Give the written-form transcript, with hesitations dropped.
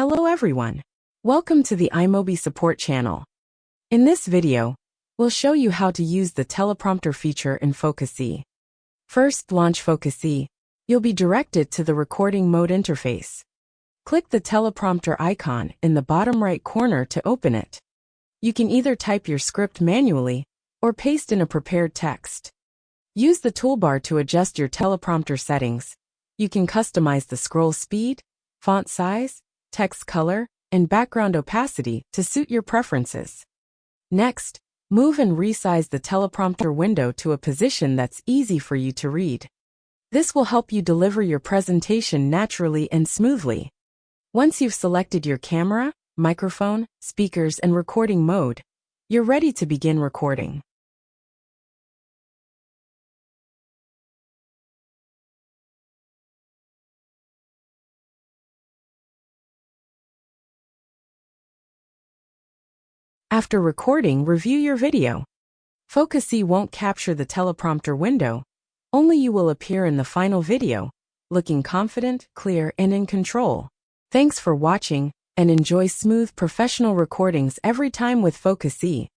Hello everyone. Welcome to the iMobi support channel. In this video, we'll show you how to use the teleprompter feature in FocuSee. First, launch FocuSee. You'll be directed to the recording mode interface. Click the teleprompter icon in the bottom right corner to open it. You can either type your script manually or paste in a prepared text. Use the toolbar to adjust your teleprompter settings. You can customize the scroll speed, font size, text color, and background opacity to suit your preferences. Next, move and resize the teleprompter window to a position that's easy for you to read. This will help you deliver your presentation naturally and smoothly. Once you've selected your camera, microphone, speakers, and recording mode, you're ready to begin recording. After recording, review your video. FocuSee won't capture the teleprompter window, only you will appear in the final video, looking confident, clear, and in control. Thanks for watching, and enjoy smooth professional recordings every time with FocuSee.